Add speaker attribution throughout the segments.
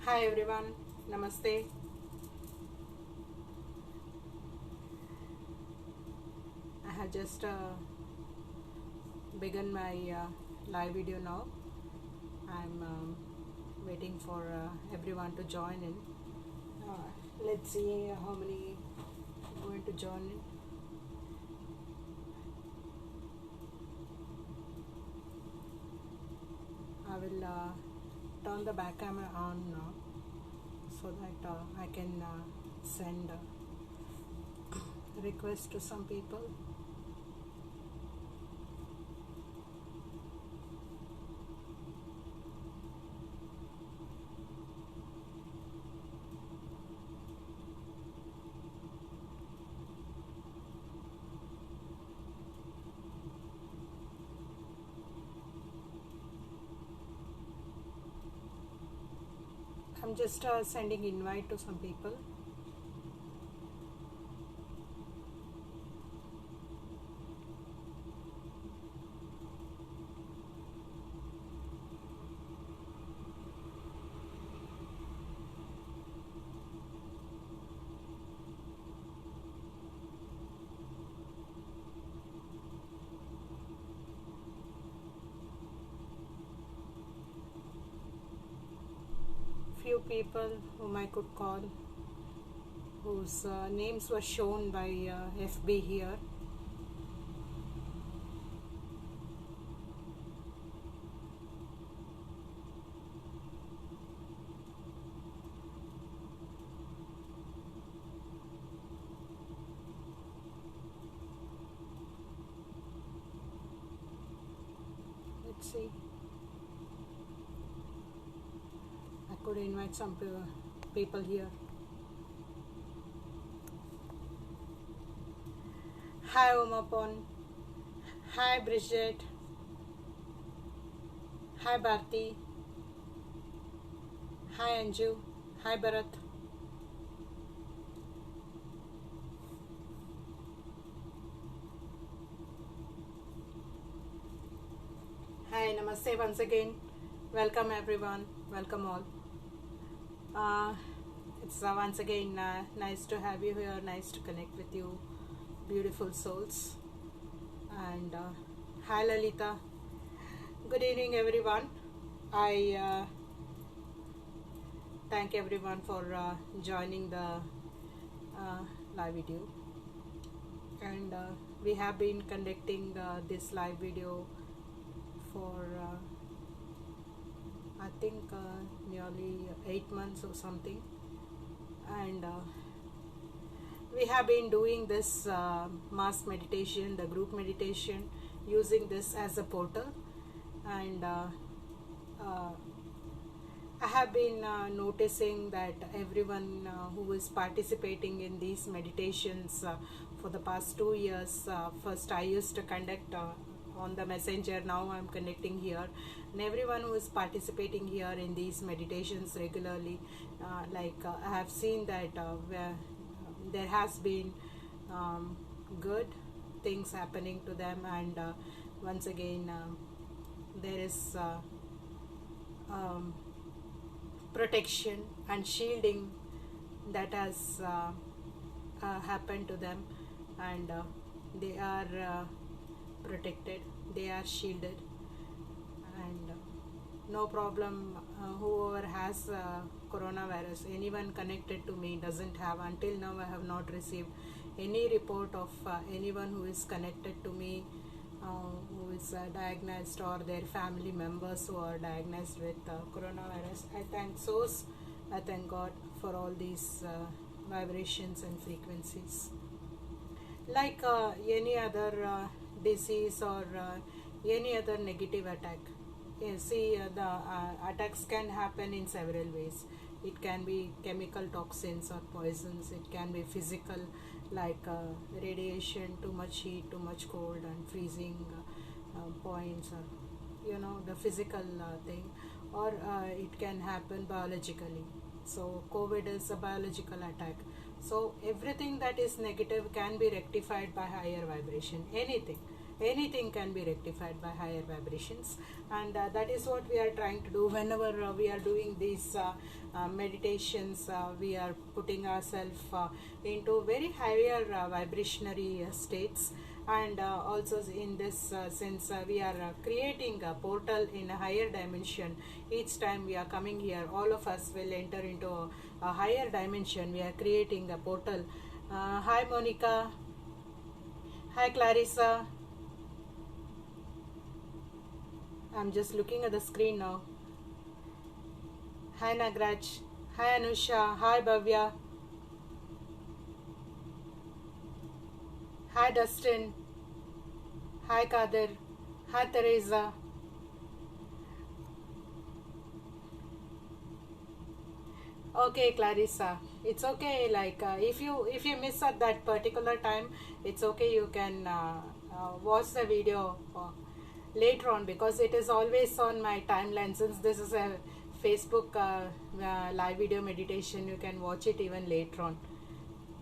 Speaker 1: Hi everyone, Namaste. I have just begun my live video now. I'm waiting for everyone to join in. Let's see how many are going to join in. I will turn the back camera on now so that I can send requests to some people. I'm just sending invite to some people. Few people whom I could call, whose names were shown by FB here. Let's see. I could invite some people here. Hi Umapon. Hi Bridget. Hi Bharti. Hi Anju. Hi Bharat. Hi, Namaste once again. Welcome everyone. Welcome all. It's once again nice to have you here. Nice to connect with you, beautiful souls. And hi Lalita. Good evening everyone. I thank everyone for joining the live video. And we have been conducting this live video for I think nearly 8 months or something, and we have been doing this mass meditation, the group meditation, using this as a portal. And I have been noticing that everyone who is participating in these meditations for the past 2 years, first I used to conduct on the messenger, now I'm connecting here, and everyone who is participating here in these meditations regularly, I have seen that where there has been good things happening to them. And once again there is protection and shielding that has happened to them, and they are protected, they are shielded, and no problem. Whoever has coronavirus, anyone connected to me doesn't have. Until now I have not received any report of anyone who is connected to me who is diagnosed, or their family members who are diagnosed with coronavirus. I thank source, I thank God for all these vibrations and frequencies. Like any other disease or any other negative attack, see, the attacks can happen in several ways. It can be chemical toxins or poisons, it can be physical, like radiation, too much heat, too much cold, and freezing points, or the physical thing, or it can happen biologically. So COVID is a biological attack. So everything that is negative can be rectified by higher vibration. Anything, anything can be rectified by higher vibrations. And that is what we are trying to do whenever we are doing these meditations. We are putting ourselves into very higher vibrationary states. And also in this sense, we are creating a portal in a higher dimension. Each time we are coming here, all of us will enter into a higher dimension. We are creating a portal. Hi Monica. Hi Clarissa. I'm just looking at the screen now. Hi Nagraj. Hi Anusha. Hi Bhavya. Hi Dustin. Hi Kadir. Hi Teresa. Okay, Clarissa. It's okay. Like if you miss at that particular time, it's okay. You can watch the video later on, because it is always on my timeline. Since this is a Facebook live video meditation, you can watch it even later on.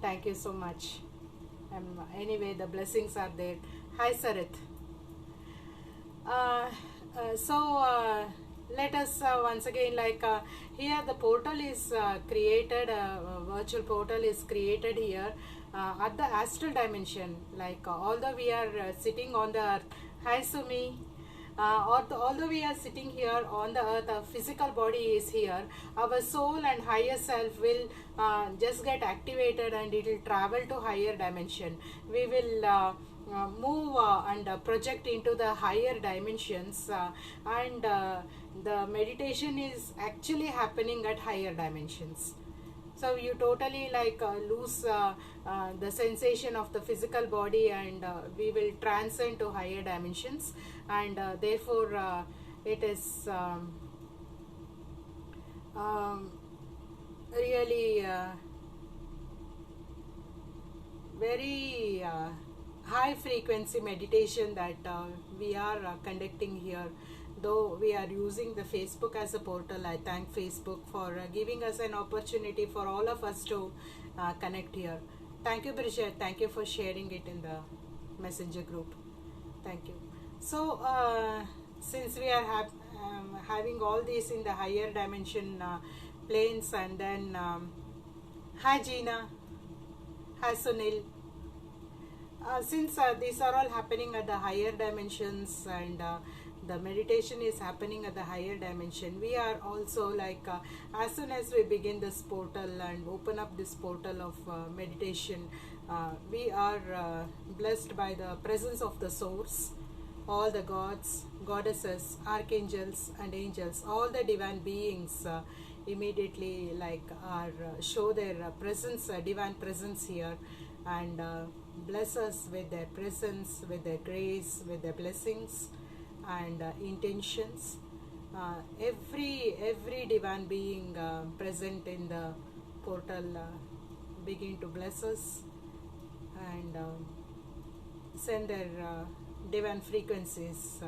Speaker 1: Thank you so much. Anyway, the blessings are there. Hi Sarit. So let us once again, like here the portal is created, virtual portal is created here at the astral dimension. Like although we are sitting on the earth. Hi Sumi. Although we are sitting here on the earth, our physical body is here, our soul and higher self will just get activated, and it will travel to higher dimension. We will move and project into the higher dimensions, and the meditation is actually happening at higher dimensions. So you totally like lose the sensation of the physical body, and we will transcend to higher dimensions. And therefore it is really very high frequency meditation that we are conducting here. Though we are using the Facebook as a portal, I thank Facebook for giving us an opportunity for all of us to connect here. Thank you, Bridget. Thank you for sharing it in the messenger group. Thank you. So since we are having all these in the higher dimension planes, and then hi Gina, hi Sunil. Since these are all happening at the higher dimensions, and the meditation is happening at the higher dimension, we are also like as soon as we begin this portal and open up this portal of meditation, we are blessed by the presence of the source, all the gods, goddesses, archangels and angels, all the divine beings immediately like are show their presence, divine presence here, and bless us with their presence, with their grace, with their blessings and intentions. Every divine being present in the portal begin to bless us and send their divine frequencies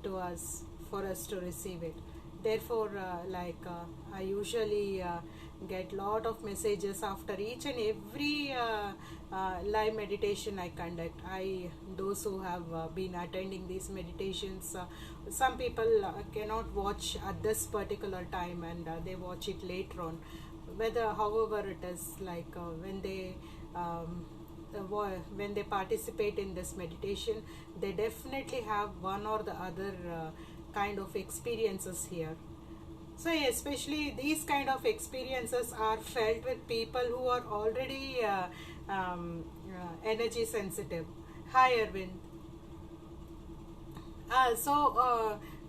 Speaker 1: to us for us to receive it. Therefore I usually get lot of messages after each and every live meditation I conduct. Those who have been attending these meditations, some people cannot watch at this particular time, and they watch it later on. However it is, like when they participate in this meditation, they definitely have one or the other kind of experiences here. So especially these kind of experiences are felt with people who are already energy sensitive. Hi Arvind.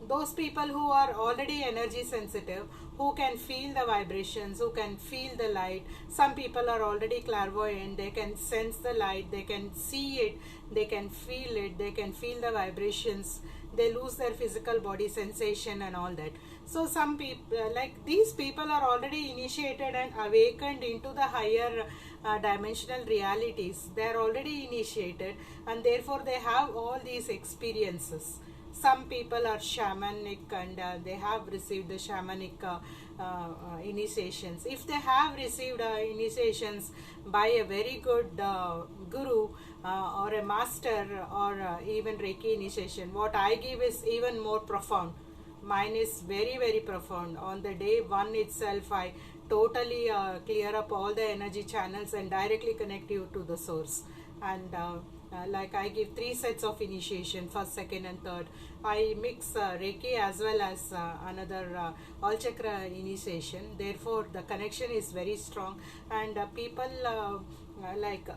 Speaker 1: Those people who are already energy sensitive, who can feel the vibrations, who can feel the light. Some people are already clairvoyant, they can sense the light, they can see it, they can feel it, they can feel the vibrations, they lose their physical body sensation and all that. So some people, like these people are already initiated and awakened into the higher dimensional realities. They are already initiated, and therefore they have all these experiences. Some people are shamanic and they have received the shamanic initiations. If they have received initiations by a very good guru or a master or even Reiki initiation, what I give is even more profound. Mine is very, very profound. On the day one itself, I totally clear up all the energy channels and directly connect you to the source. And like I give 3 sets of initiation, first, second, and third. I mix Reiki as well as another all chakra initiation. Therefore, the connection is very strong, and people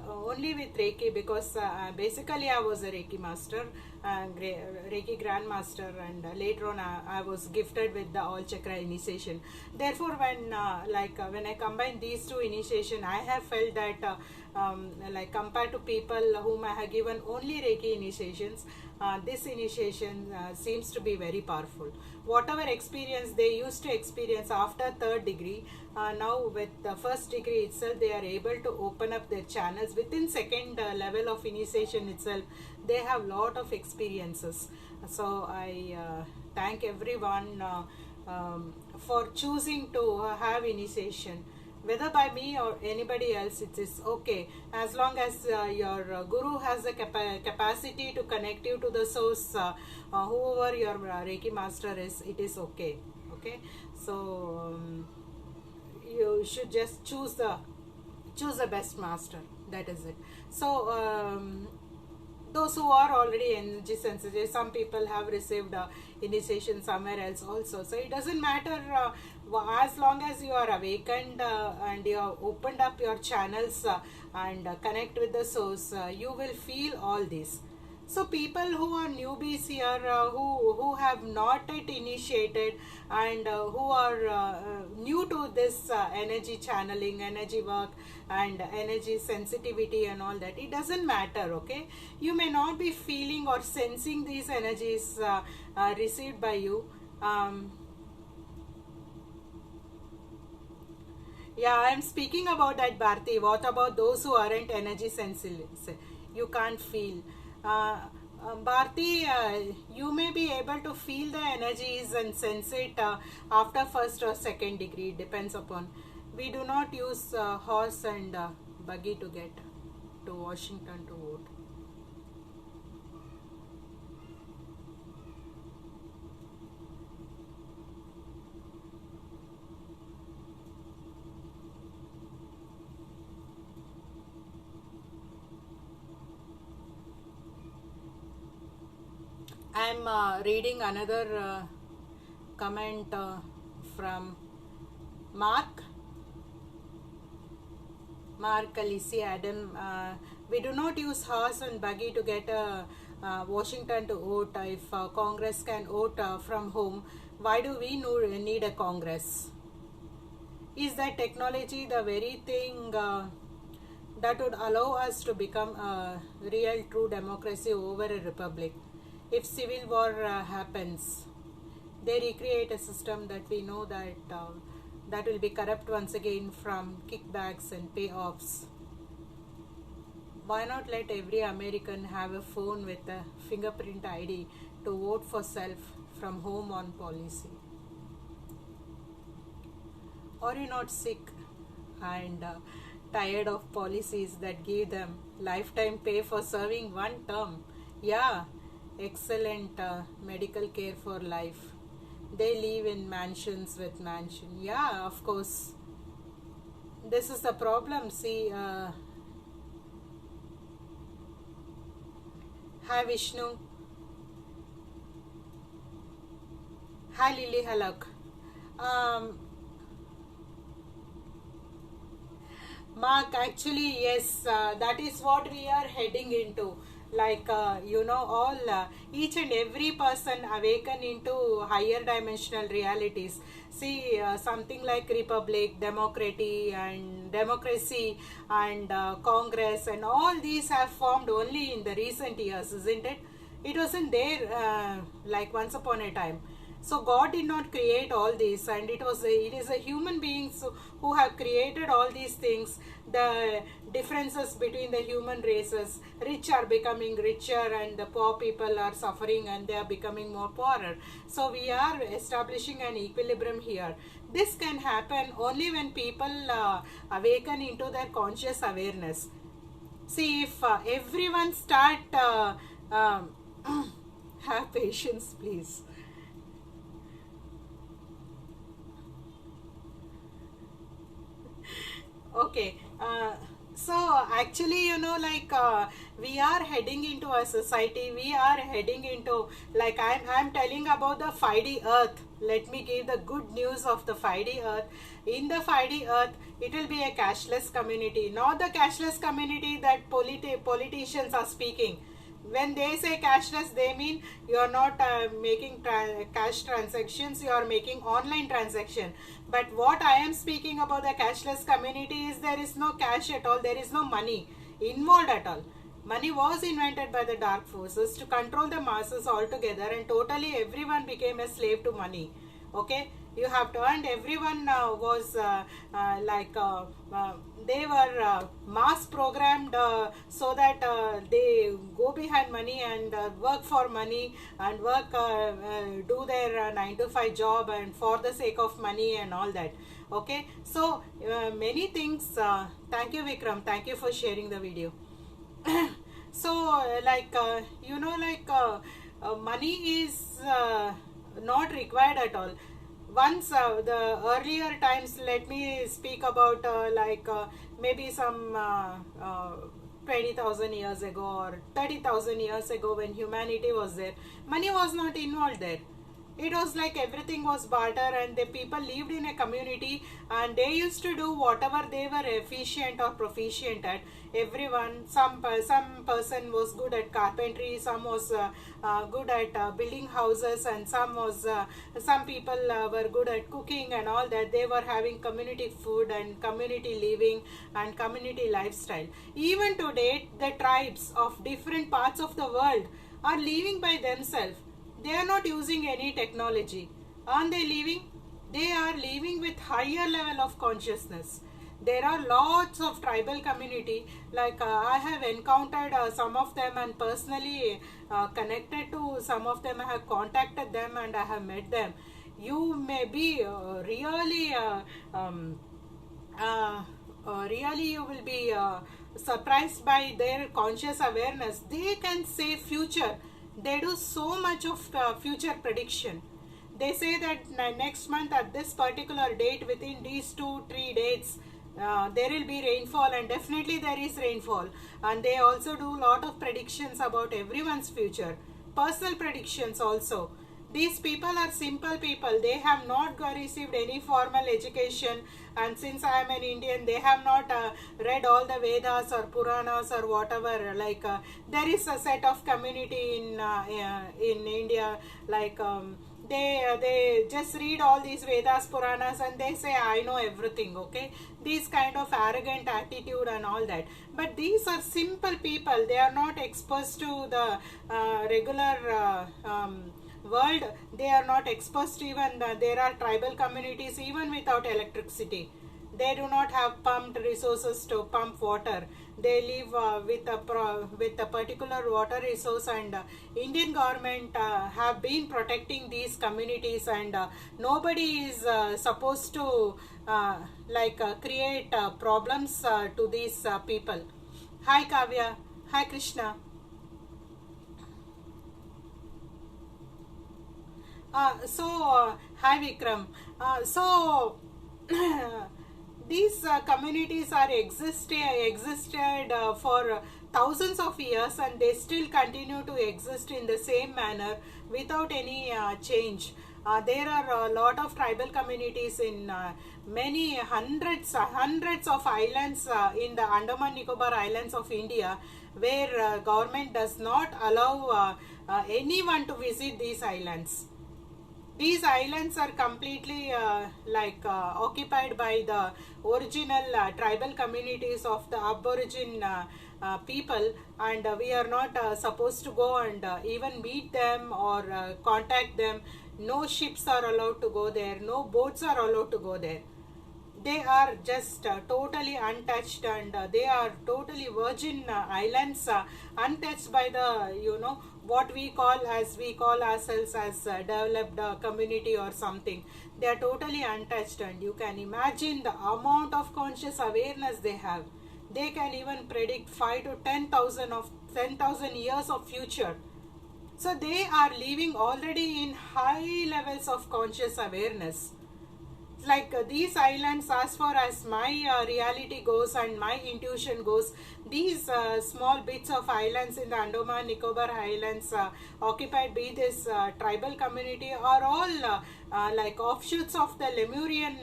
Speaker 1: only with Reiki, because basically I was a Reiki master, Reiki grandmaster, and later on I was gifted with the all chakra initiation. Therefore, when when I combine these two initiation, I have felt that compared to people whom I have given only Reiki initiations, this initiation seems to be very powerful. Whatever experience they used to experience after third degree, now with the first degree itself, they are able to open up their channels. Within second level of initiation itself, they have lot of experiences. So I thank everyone for choosing to have initiation. Whether by me or anybody else, it is okay, as long as your guru has the capacity to connect you to the source. Whoever your Reiki master is, it is okay. Okay, so you should just choose the best master. That is it. So those who are already energy sensitive, some people have received initiation somewhere else also. So it doesn't matter, as long as you are awakened and you have opened up your channels and connect with the source, you will feel all this. So people who are newbies here, who have not yet initiated, and who are new to this energy channeling, energy work, and energy sensitivity and all that, it doesn't matter. Okay, you may not be feeling or sensing these energies received by you. Yeah, I'm speaking about that, Bharti. What about those who aren't energy sensitive? You can't feel. Bharti, you may be able to feel the energies and sense it after first or second degree. It depends upon. We do not use horse and buggy to get to Washington to vote. I'm reading another comment from Mark. Alicia Adam. We do not use horse and buggy to get Washington to vote. If Congress can vote from home, why do we need a Congress? Is that technology the very thing that would allow us to become a real true democracy over a republic? If civil war happens, they recreate a system that we know that will be corrupt once again from kickbacks and payoffs. Why not let every American have a phone with a fingerprint ID to vote for self from home on policy? Are you not sick and tired of policies that give them lifetime pay for serving one term? Yeah, excellent medical care for life. They live in mansions with mansion. Yeah, of course. This is the problem. See, hi Vishnu. Hi Lily Halak. Mark, actually, yes, that is what we are heading into. Each and every person awaken into higher dimensional realities. See, something like republic, democracy and Congress and all these have formed only in the recent years, isn't it? It wasn't there like once upon a time. So God did not create all this, and it is a human beings who have created all these things. The differences between the human races. Rich are becoming richer and the poor people are suffering and they are becoming more poorer. So we are establishing an equilibrium here. This can happen only when people awaken into their conscious awareness. See, if everyone start have patience, please. Okay. So actually, we are heading into a society. We are heading into, like, I'm telling about the 5D Earth. Let me give the good news of the 5D Earth. In the 5D Earth, it will be a cashless community, not the cashless community that politicians are speaking. When they say cashless, they mean you are not making cash transactions, you are making online transaction. But what I am speaking about the cashless community is there is no cash at all, there is no money involved at all. Money was invented by the dark forces to control the masses altogether, and totally everyone became a slave to money. Okay, you have turned everyone was they were mass programmed so that they go behind money and work for money and work do their 9 to 5 job and for the sake of money and all that. Okay, so many things. Thank you, Vikram, thank you for sharing the video. So money is not required at all. Once the earlier times, let me speak about maybe some 20,000 years ago or 30,000 years ago, when humanity was there, money was not involved there. It was like everything was barter, and the people lived in a community and they used to do whatever they were efficient or proficient at. Everyone, some person was good at carpentry, some was good at building houses, and some people were good at cooking and all that. They were having community food and community living and community lifestyle. Even today, the tribes of different parts of the world are living by themselves. They are not using any technology. Aren't they living? They are living with higher level of consciousness. There are lots of tribal community, like I have encountered some of them and personally connected to some of them. I have contacted them and I have met them. You may be really you will be surprised by their conscious awareness. They can say future. They do so much of future prediction. They say that next month at this particular date, within these 2-3 dates, there will be rainfall, and definitely there is rainfall. And they also do lot of predictions about everyone's future, personal predictions also. These people are simple people. They have not received any formal education, and since I am an Indian, they have not read all the Vedas or Puranas or whatever. There is a set of community in India, they just read all these Vedas, Puranas, and they say, I know everything. Okay, these kind of arrogant attitude and all that. But these are simple people. They are not exposed to the regular world. They are not exposed to even there are tribal communities even without electricity. They do not have pumped resources to pump water. They live with a particular water resource, and Indian government have been protecting these communities, and nobody is supposed to create problems to these people. Hi Kavya, hi Krishna. Hi Vikram. These communities are existed for thousands of years, and they still continue to exist in the same manner without any change. There are a lot of tribal communities in many hundreds of islands in the Andaman Nicobar Islands of India, where government does not allow anyone to visit these islands. These islands are completely occupied by the original tribal communities of the Aborigine people, and we are not supposed to go and even meet them or contact them. No ships are allowed to go there, no boats are allowed to go there. they are just totally untouched, and they are totally virgin islands, untouched by the, what we call ourselves as developed community or something. They are totally untouched, and you can imagine the amount of conscious awareness they have. They can even predict 5 to 10,000 years of future. So they are living already in high levels of conscious awareness. Like these islands, as far as my reality goes and my intuition goes, these small bits of islands in the Andaman Nicobar Islands, occupied by this tribal community, are all like offshoots of the Lemurian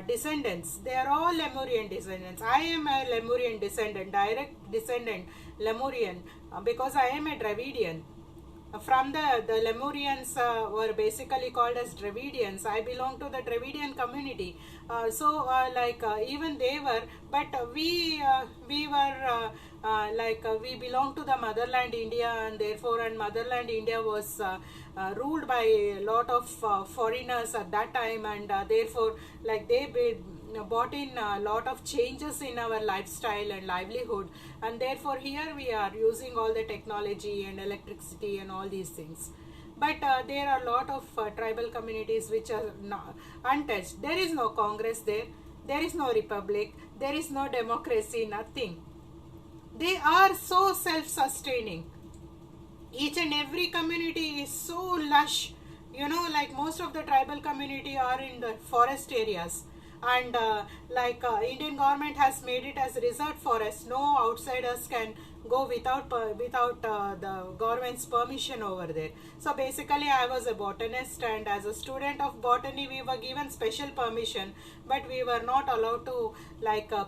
Speaker 1: descendants. They are all Lemurian descendants. I am a Lemurian descendant, direct descendant Lemurian, because I am a Dravidian. From the Lemurians were basically called as Dravidians. I belong to the Dravidian community. Even they were, but we were we belong to the motherland India, and therefore, and motherland India was ruled by a lot of foreigners at that time, and therefore, like they brought in a lot of changes in our lifestyle and livelihood, and therefore here we are using all the technology and electricity and all these things. But there are a lot of tribal communities which are untouched. There is no Congress there, there is no republic, there is no democracy, nothing. They are so self-sustaining. Each and every community is so lush. Like most of the tribal community are in the forest areas, and Indian government has made it as reserved forest. No outsiders can go without the government's permission over there. So basically I was a botanist, and as a student of botany we were given special permission, but we were not allowed to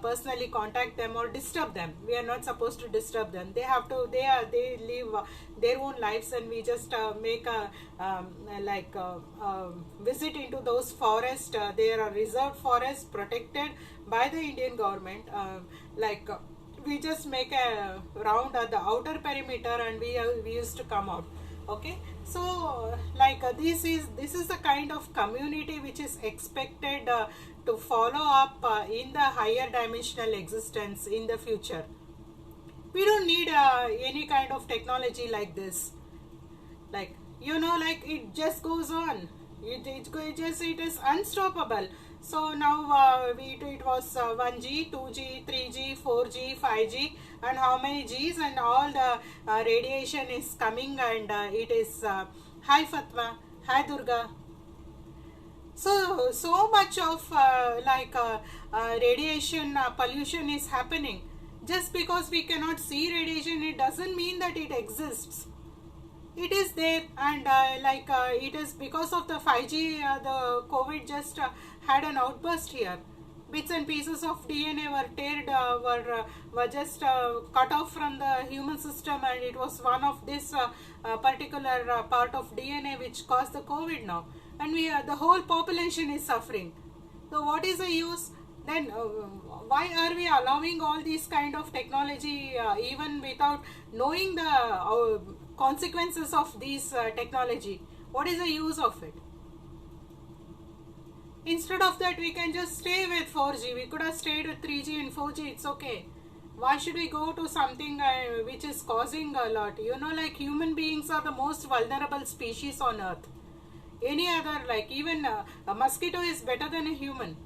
Speaker 1: personally contact them or disturb them. We are not supposed to disturb them. They live their own lives, and we just make a visit into those forests. They are reserved forests protected by the Indian government. We just make a round at the outer perimeter, and we used to come out. Okay, so this is the kind of community which is expected to follow up in the higher dimensional existence in the future. We don't need any kind of technology like this. It just goes on. It is unstoppable. So now it was 1G, 2G, 3G, 4G, 5G, and how many Gs, and all the radiation is coming, and it is hi Fatma, hi Durga. So much of radiation pollution is happening. Just because we cannot see radiation, it doesn't mean that it exists. It is there, and it is because of the 5G, the COVID just had an outburst here. Bits and pieces of DNA were just cut off from the human system, and it was one of this particular part of DNA which caused the COVID now, and the whole population is suffering. So what is the use? Then why are we allowing all these kind of technology even without knowing the consequences of these technology? What is the use of it? Instead of that, we can just stay with 4G. We could have stayed with 3G and 4G. It's okay. Why should we go to something which is causing a lot? Human beings are the most vulnerable species on earth. Any other, even a mosquito is better than a human.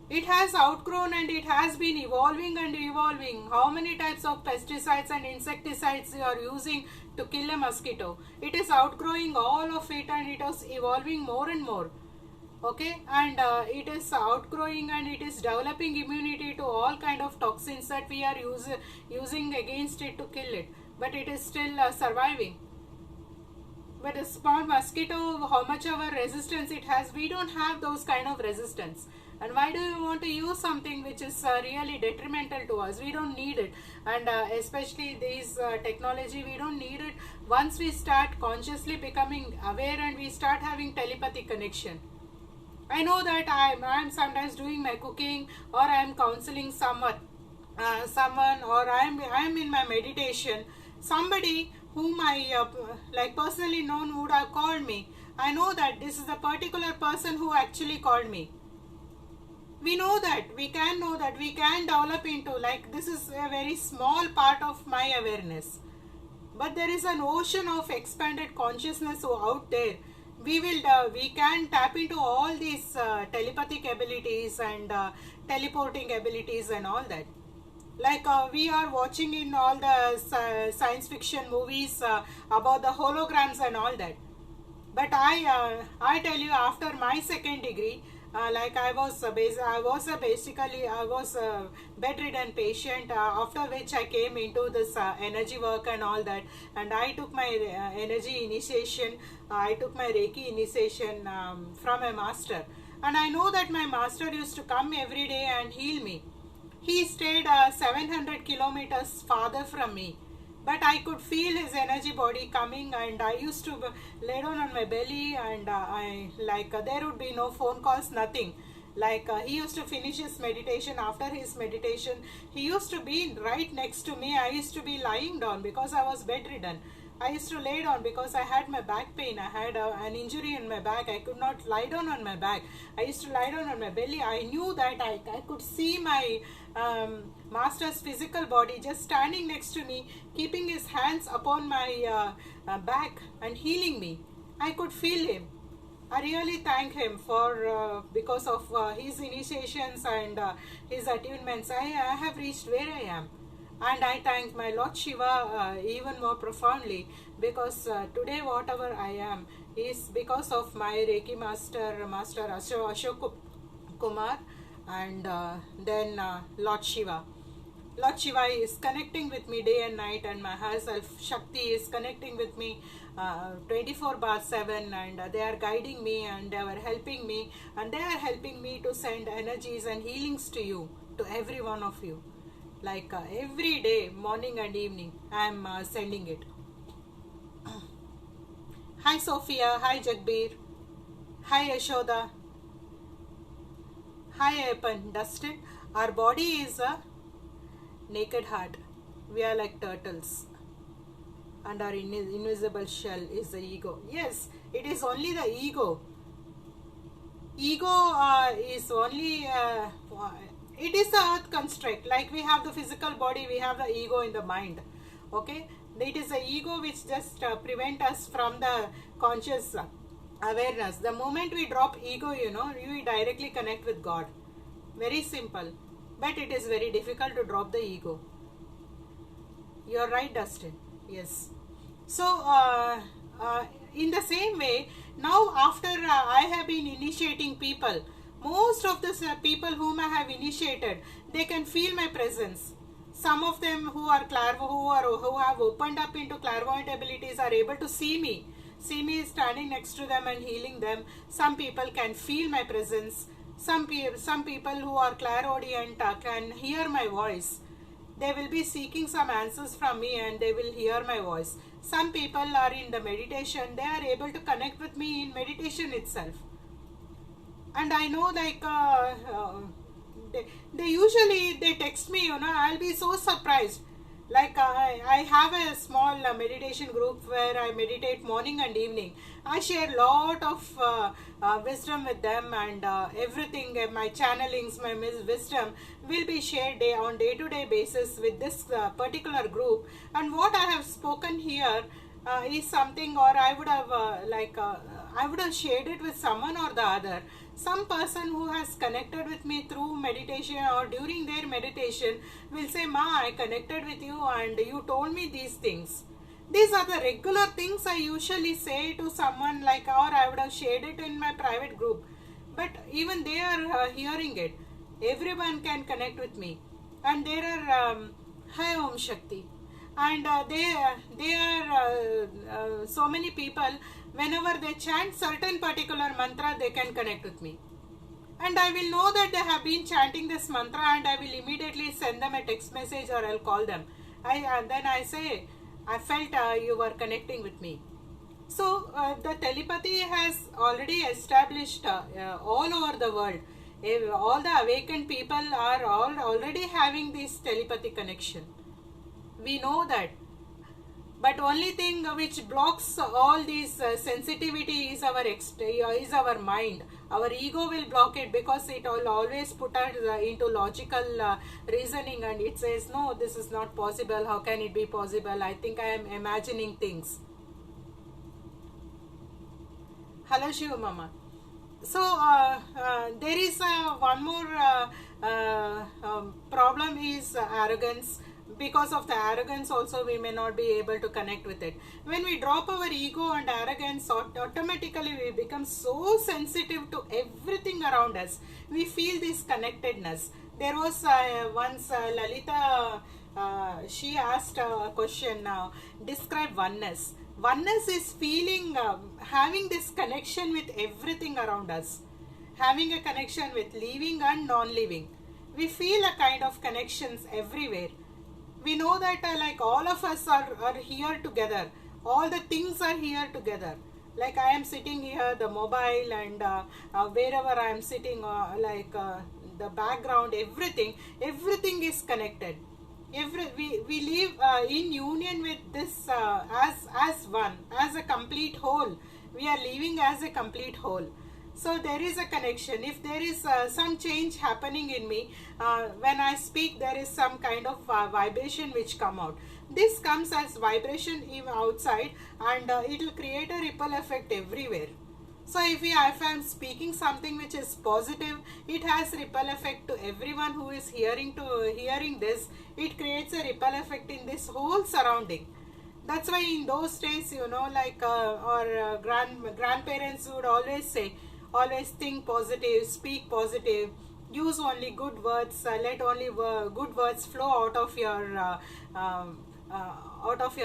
Speaker 1: It has outgrown, and it has been evolving and evolving. How many types of pesticides and insecticides you are using to kill a mosquito? It is outgrowing all of it, and it is evolving more and more. Okay, and it is outgrowing, and it is developing immunity to all kind of toxins that we are using against it to kill it. But it is still surviving. But a small mosquito, how much of a resistance it has, we don't have those kind of resistance. And why do we want to use something which is really detrimental to us? We don't need it. And especially these technology, we don't need it once we start consciously becoming aware and we start having telepathic connection. I know that I'm sometimes doing my cooking, or I'm counseling someone, or I'm in my meditation. Somebody whom I personally known would have called me. I know that this is the particular person who actually called me. we know that, we can know that, we can develop into, like, this is a very small part of my awareness, but there is an ocean of expanded consciousness out there. We can tap into all these telepathic abilities and teleporting abilities and all that. Like we are watching in all the science fiction movies about the holograms and all that. But I tell you, after my second degree, like I was basically I was a bedridden patient, after which I came into this energy work and all that, and I took my energy initiation, I took my Reiki initiation from a master, and I know that my master used to come every day and heal me. He stayed 700 kilometers farther from me, but I could feel his energy body coming, and I used to lay down on my belly, and there would be no phone calls, nothing. Like he used to finish his meditation. After his meditation, he used to be right next to me. I used to be lying down because I was bedridden. I used to lay down because I had my back pain. I had an injury in my back. I could not lie down on my back. I used to lie down on my belly. I knew that I could see my master's physical body just standing next to me, keeping his hands upon my back and healing me. I could feel him. I really thank him for because of his initiations and his attunements. I have reached where I am. And I thank my Lord Shiva even more profoundly, because today whatever I am is because of my Reiki master, Master Ashok Kumar, and then Lord Shiva. Lord Shiva is connecting with me day and night, and my higher self Shakti is connecting with me 24/7, and they are guiding me, and they are helping me, and they are helping me to send energies and healings to you, to every one of you. Like every day, morning and evening, I am sending it. Hi Sophia, hi Jagbir, hi Yashoda, hi Apan, Dustin. Our body is a naked heart. We are like turtles. And our invisible shell is the ego. Yes, it is only the ego. Ego is only... it is the earth construct. Like we have the physical body, we have the ego in the mind. Okay, it is the ego which just prevent us from the conscious awareness. The moment we drop ego, you directly connect with God. Very simple, but it is very difficult to drop the ego. You are right, Dustin. Yes. So in the same way, now after I have been initiating people, most of the people whom I have initiated, they can feel my presence. Some of them who have opened up into clairvoyant abilities are able to see me standing next to them and healing them. Some people can feel my presence. Some people who are clairaudient can hear my voice. They will be seeking some answers from me, and they will hear my voice. Some people are in the meditation, they are able to connect with me in meditation itself. And I know, like they usually text me, I'll be so surprised. Like I have a small meditation group where I meditate morning and evening. I share lot of wisdom with them, and everything, my channelings, my wisdom will be shared on day-to-day basis with this particular group. And what I have spoken here is something, or I would have I would have shared it with someone or the other. Some person who has connected with me through meditation or during their meditation will say, Ma, I connected with you and you told me these things. These are the regular things I usually say to someone, like, or I would have shared it in my private group. But even they are hearing it. Everyone can connect with me. And there are Hi Om Shakti. And they are so many people, whenever they chant certain particular mantra, they can connect with me. And I will know that they have been chanting this mantra, and I will immediately send them a text message, or I'll call them. And then I say, I felt you were connecting with me. So the telepathy has already established all over the world. All the awakened people are already having this telepathy connection. We know that. But only thing which blocks all these sensitivity is is our mind. Our ego will block it because it will always put us into logical reasoning, and it says no, this is not possible. How can it be possible? I think I am imagining things. Hello, Shiva Mama. So there is one more problem is arrogance. Because of the arrogance also we may not be able to connect with it. When we drop our ego and arrogance, automatically we become so sensitive to everything around us. We feel this connectedness. There was once Lalita, she asked a question now, describe oneness. Oneness is feeling, having this connection with everything around us, having a connection with living and non-living. We feel a kind of connections everywhere. We know that like all of us are here together. All the things are here together. Like I am sitting here, the mobile, and wherever I am sitting, the background, everything is connected. We live in union with this as one, as a complete whole. We are living as a complete whole. So there is a connection. If there is some change happening in me, when I speak, there is some kind of vibration which come out. This comes as vibration even outside, and it will create a ripple effect everywhere. So if I am speaking something which is positive, it has ripple effect to everyone who is hearing this. It creates a ripple effect in this whole surrounding. That's why in those days, like our grandparents would always say, always think positive, speak positive, use only good words, let only good words flow out of your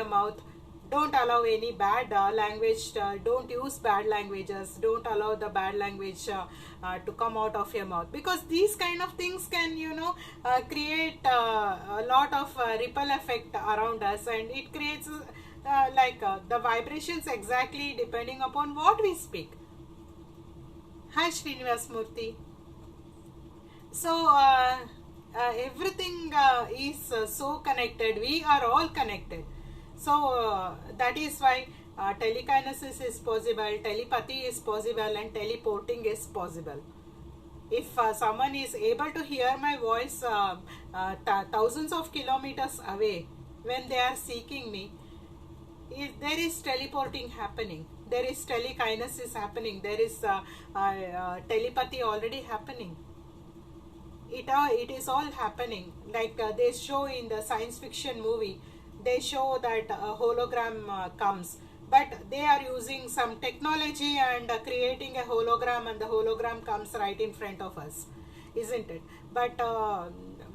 Speaker 1: mouth. Don't allow any bad language, don't use bad languages, don't allow the bad language to come out of your mouth, because these kind of things can create a lot of ripple effect around us, and it creates the vibrations exactly depending upon what we speak. Hi Srinivas Murthy. So everything is so connected. We are all connected. So that is why telekinesis is possible, telepathy is possible, and teleporting is possible. If someone is able to hear my voice thousands of kilometers away, when they are seeking me, there is teleporting happening, there is telekinesis happening, there is telepathy already happening. It is all happening. Like they show in the science fiction movie, they show that a hologram comes, but they are using some technology and creating a hologram, and the hologram comes right in front of us, isn't it? But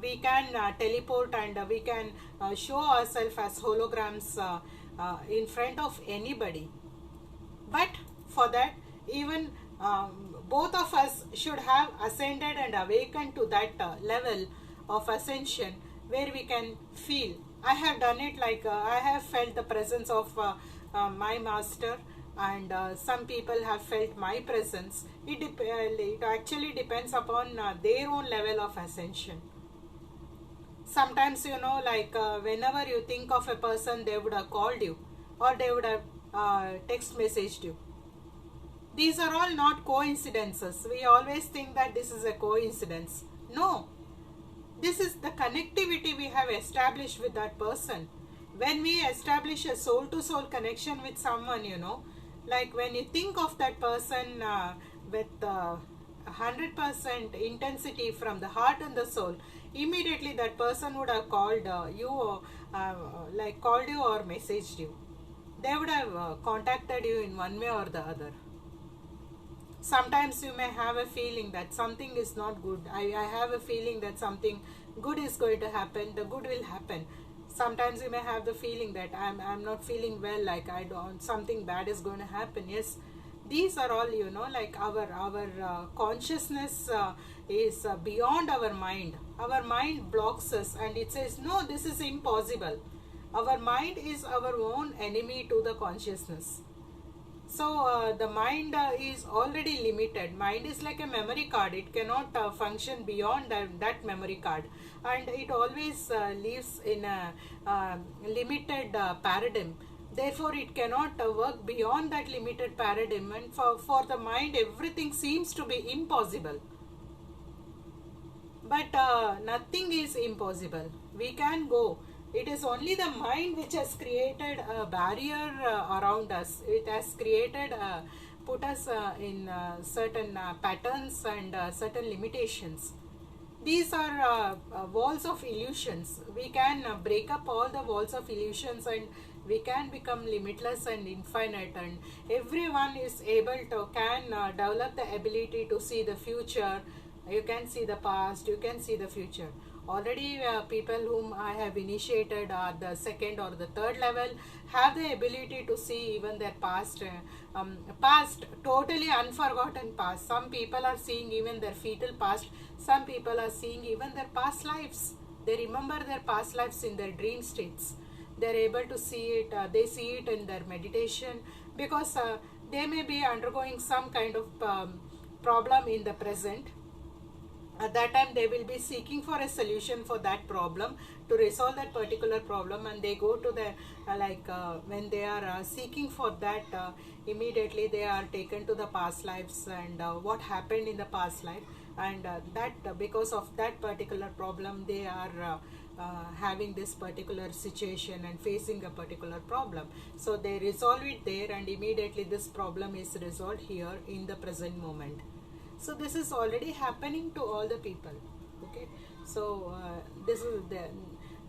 Speaker 1: we can teleport, and we can show ourselves as holograms in front of anybody. But for that, even both of us should have ascended and awakened to that level of ascension where we can feel. I have done it, like I have felt the presence of my master, and some people have felt my presence. It actually depends upon their own level of ascension. Sometimes, like whenever you think of a person, they would have called you, or they would have text messaged you. These are all not coincidences. We always think that this is a coincidence. No, this is the connectivity we have established with that person. When we establish a soul-to-soul connection with someone, like when you think of that person with 100% intensity from the heart and the soul, immediately that person would have called you, called you or messaged you. They would have contacted you in one way or the other. Sometimes you may have a feeling that something is not good. I have a feeling that something good is going to happen. The good will happen. Sometimes you may have the feeling that I'm not feeling well, like something bad is going to happen. Yes, these are all like our consciousness is beyond our mind. Our mind blocks us, and it says no, this is impossible. Our mind is our own enemy to the consciousness. So the mind is already limited. Mind is like a memory card. It cannot function beyond that memory card, and it always lives in a limited paradigm. Therefore it cannot work beyond that limited paradigm, and for the mind everything seems to be impossible. But nothing is impossible. We can go. It is only the mind which has created a barrier around us. It has created, put us in certain patterns and certain limitations. These are walls of illusions. We can break up all the walls of illusions, and we can become limitless and infinite, and everyone is able to can develop the ability to see the future. You can see the past, you can see the future. Already people whom I have initiated at the second or the third level have the ability to see even their past, past, totally unforgotten past. Some people are seeing even their fetal past. Some people are seeing even their past lives. They remember their past lives in their dream states. They are able to see it. They see it in their meditation, because they may be undergoing some kind of problem in the present. At that time they will be seeking for a solution for that problem, to resolve that particular problem, and they go to the when they are seeking for that, immediately they are taken to the past lives and what happened in the past life, and that because of that particular problem they are having this particular situation and facing a particular problem. So they resolve it there, and immediately this problem is resolved here in the present moment. So this is already happening to all the people. Okay, so this is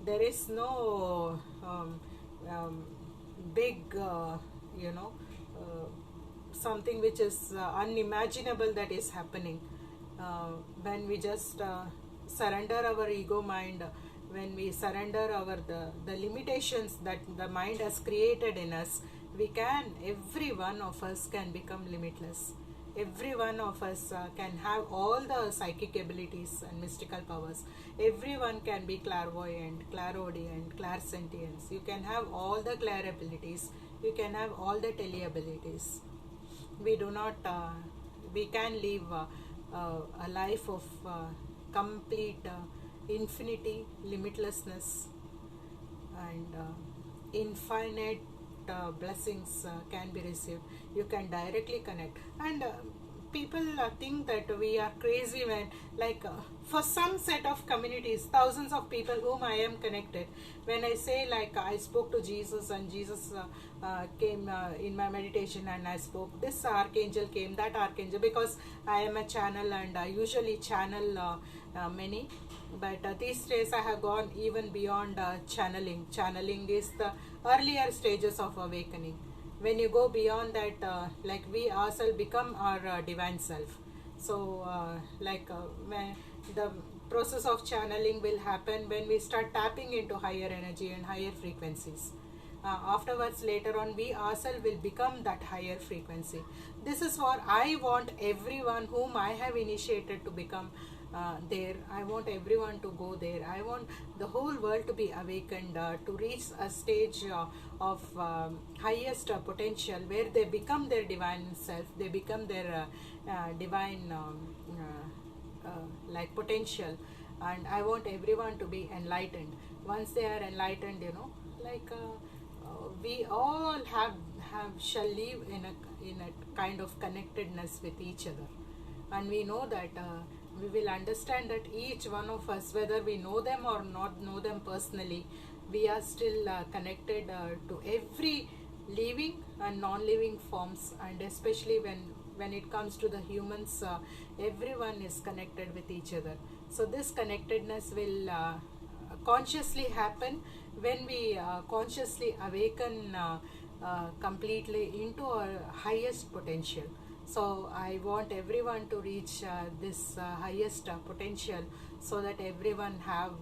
Speaker 1: there is no big something which is unimaginable that is happening when we just surrender our ego mind, when we surrender our the limitations that the mind has created in us. We can, every one of us can become limitless. Every one of us can have all the psychic abilities and mystical powers. Everyone can be clairvoyant, clairaudient, clairsentience. You can have all the clair abilities. You can have all the tele abilities. We do not, we can live a life of complete infinity, limitlessness, and infinite blessings can be received. You can directly connect, and people think that we are crazy when, for some set of communities, thousands of people whom I am connected, when I say I spoke to Jesus, and Jesus came in my meditation, and I spoke, this archangel came, that archangel, because I am a channel and I usually channel many. But these days I have gone even beyond channeling. Channeling is the earlier stages of awakening. When you go beyond that, we ourselves become our divine self. So when the process of channeling will happen when we start tapping into higher energy and higher frequencies. Afterwards, later on, we ourselves will become that higher frequency. This is what I want everyone whom I have initiated to become there. I want everyone to go there. I want the whole world to be awakened, to reach a stage of highest potential, where they become their divine self, they become their divine potential. And I want everyone to be enlightened. Once they are enlightened, we all shall live in a kind of connectedness with each other. And we know that we will understand that each one of us, whether we know them or not know them personally, we are still connected to every living and non-living forms. And especially when it comes to the humans, everyone is connected with each other. So this connectedness will consciously happen when we consciously awaken completely into our highest potential. So I want everyone to reach this highest potential, so that everyone have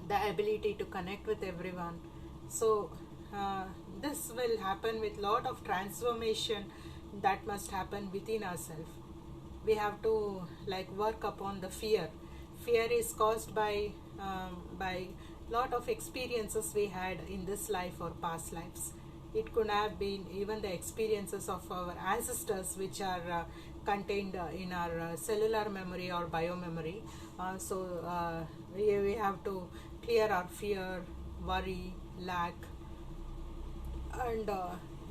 Speaker 1: the ability to connect with everyone. So this will happen with lot of transformation that must happen within ourselves. We have to work upon the fear. Fear is caused by lot of experiences we had in this life or past lives. It could have been even the experiences of our ancestors, which are contained in our cellular memory or biomemory. So we have to clear our fear, worry, lack, and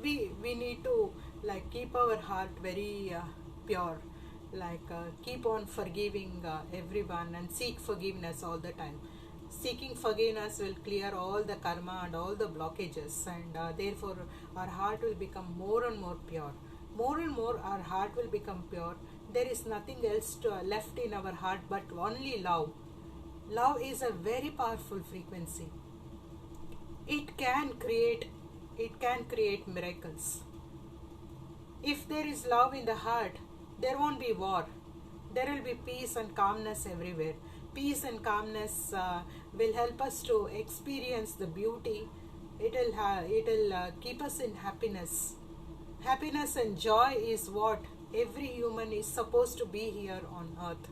Speaker 1: we need to like keep our heart very pure, like keep on forgiving everyone and seek forgiveness all the time. Seeking forgiveness will clear all the karma and all the blockages, and therefore our heart will become more and more pure. More and more our heart will become pure. There is nothing else left in our heart but only love. Love is a very powerful frequency. It can create miracles. If there is love in the heart, there won't be war. There will be peace and calmness everywhere. Peace and calmness will help us to experience the beauty. It'll keep us in happiness. Happiness and joy is what every human is supposed to be here on earth.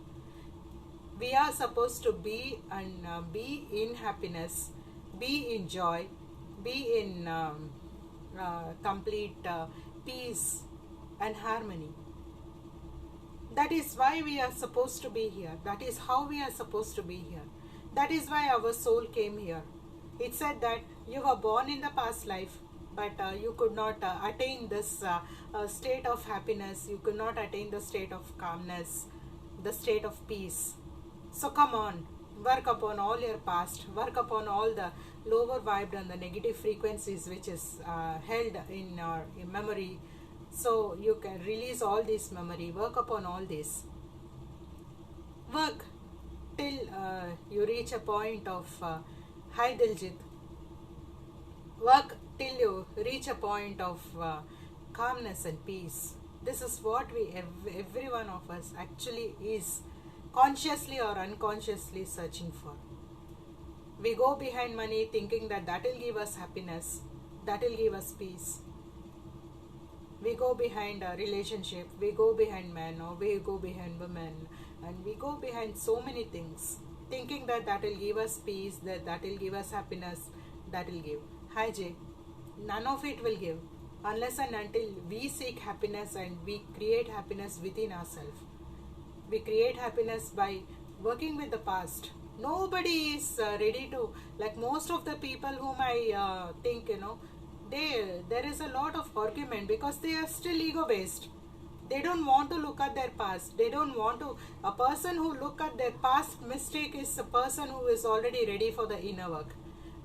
Speaker 1: We are supposed to be and be in happiness, be in joy, be in complete peace and harmony. That is why we are supposed to be here. That is how we are supposed to be here. That is why our soul came here. It said that you were born in the past life, but you could not attain this state of happiness. You could not attain the state of calmness, the state of peace. So come on, work upon all your past, work upon all the lower vibed and the negative frequencies which is held in your memory, so you can release all this memory. Work upon all this. Work till you reach a point of Hai Diljit. Work till you reach a point of calmness and peace. This is what every one of us actually is consciously or unconsciously searching for. We go behind money thinking that will give us happiness, that will give us peace. We go behind a relationship, we go behind men, or we go behind women, and we go behind so many things, thinking that will give us peace, that will give us happiness, that will give. Hi Jay, none of it will give unless and until we seek happiness and we create happiness within ourselves. We create happiness by working with the past. Nobody is ready to, like most of the people whom I think, there is a lot of argument because they are still ego based. They don't want to look at their past. They don't want to. A person who look at their past mistake is a person who is already ready for the inner work.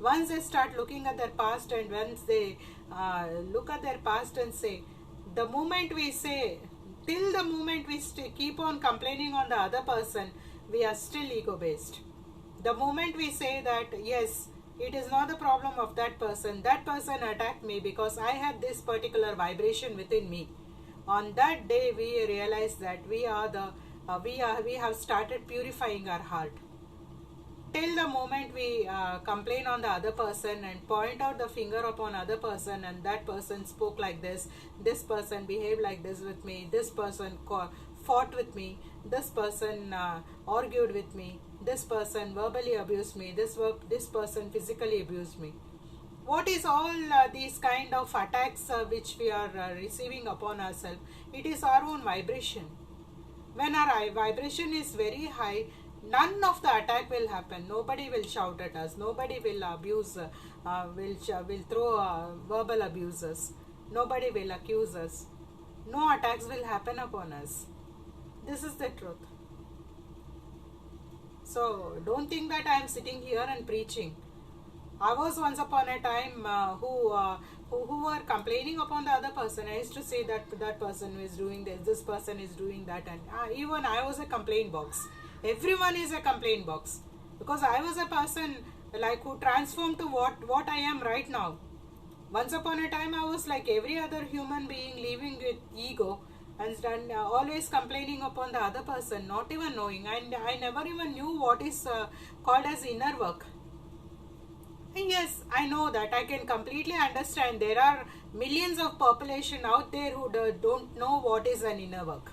Speaker 1: Once they start looking at their past, and once they look at their past and say, the moment we say, till the moment we keep on complaining on the other person, we are still ego based. The moment we say that, yes, it is not the problem of that person attacked me because I had this particular vibration within me. On that day, we realize that we have started purifying our heart. Till the moment we complain on the other person and point out the finger upon other person, and that person spoke like this person behaved like this with me, this person fought with me, this person argued with me, this person verbally abused me, this person physically abused me. What is all these kind of attacks which we are receiving upon ourselves? It is our own vibration. When our vibration is very high, none of the attack will happen. Nobody will shout at us. Nobody will abuse, will throw verbal abuses. Nobody will accuse us. No attacks will happen upon us. This is the truth. So don't think that I am sitting here and preaching. I was once upon a time who were complaining upon the other person. I used to say that person is doing this person is doing that, and even I was a complaint box. Everyone is a complaint box, because I was a person like who transformed to what I am right now. Once upon a time, I was like every other human being, living with ego and always complaining upon the other person, not even knowing. And I never even knew what is called as inner work. And yes, I know that. I can completely understand. There are millions of population out there who don't know what is an inner work.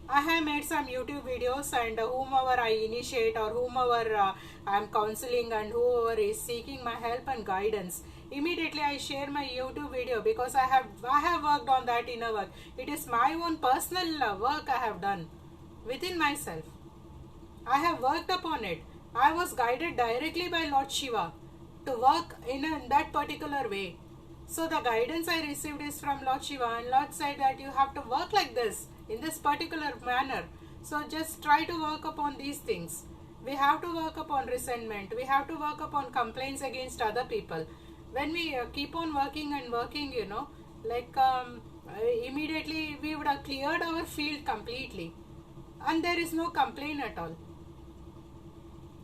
Speaker 1: I have made some YouTube videos, and whomever I initiate or whomever I am counseling and whoever is seeking my help and guidance, immediately I share my YouTube video, because I have worked on that inner work. It is my own personal work I have done within myself. I have worked upon it. I was guided directly by Lord Shiva to work in that particular way. So the guidance I received is from Lord Shiva, and Lord said that you have to work like this, in this particular manner. So just try to work upon these things. We have to work upon resentment. We have to work upon complaints against other people. When we keep on working and working, like immediately we would have cleared our field completely. And there is no complaint at all.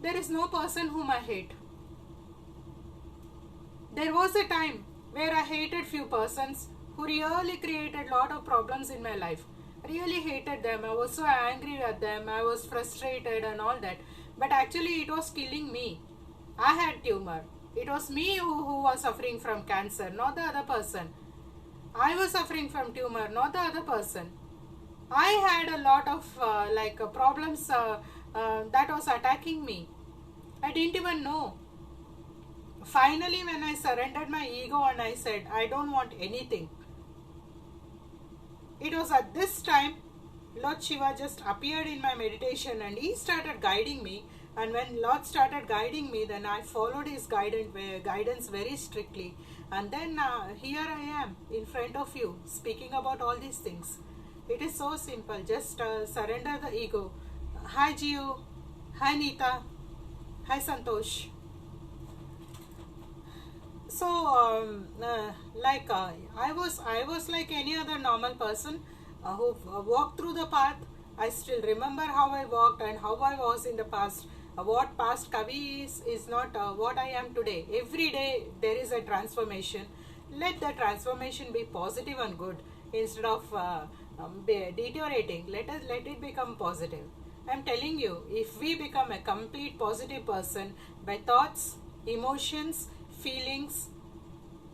Speaker 1: There is no person whom I hate. There was a time where I hated few persons who really created lot of problems in my life. Really hated them. I was so angry at them. I was frustrated and all that. But actually it was killing me. I had tumor. It was me who was suffering from cancer, not the other person. I was suffering from tumor, not the other person. I had a lot of problems that was attacking me. I didn't even know. Finally, when I surrendered my ego and I said, I don't want anything. It was at this time, Lord Shiva just appeared in my meditation and he started guiding me. And when Lord started guiding me, then I followed his guidance very strictly. And then here I am in front of you speaking about all these things. It is so simple. Just surrender the ego. Hi Gio. Hi Neeta. Hi Santosh. So I was like any other normal person who walked through the path. I still remember how I walked and how I was in the past. What past Kavi is not what I am today. Every day there is a transformation. Let the transformation be positive and good instead of deteriorating. Let it become positive. I am telling you, if we become a complete positive person by thoughts, emotions, feelings,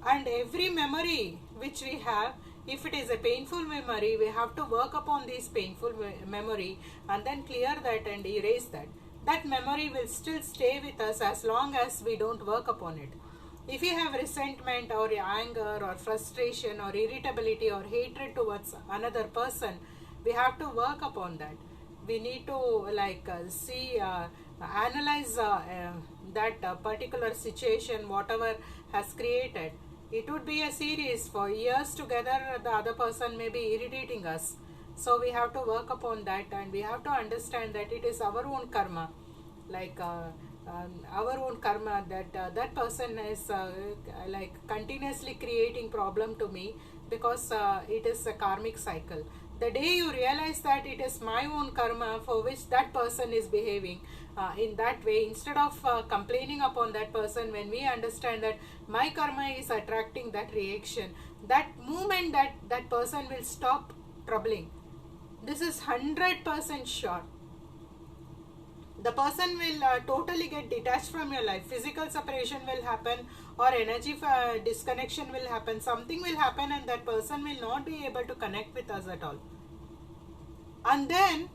Speaker 1: and every memory which we have, if it is a painful memory, we have to work upon this painful memory and then clear that and erase that. That memory will still stay with us as long as we don't work upon it. If you have resentment or anger or frustration or irritability or hatred towards another person, we have to work upon that. We need to analyze that particular situation, whatever has created. It would be a series for years together. The other person may be irritating us. So we have to work upon that and we have to understand that it is our own karma. Our own karma that person is continuously creating problem to me because it is a karmic cycle. The day you realize that it is my own karma for which that person is behaving in that way, instead of complaining upon that person, when we understand that my karma is attracting that reaction, that moment that person will stop troubling. This is 100% sure. The person will totally get detached from your life. Physical separation will happen or energy disconnection will happen. Something will happen and that person will not be able to connect with us at all. And then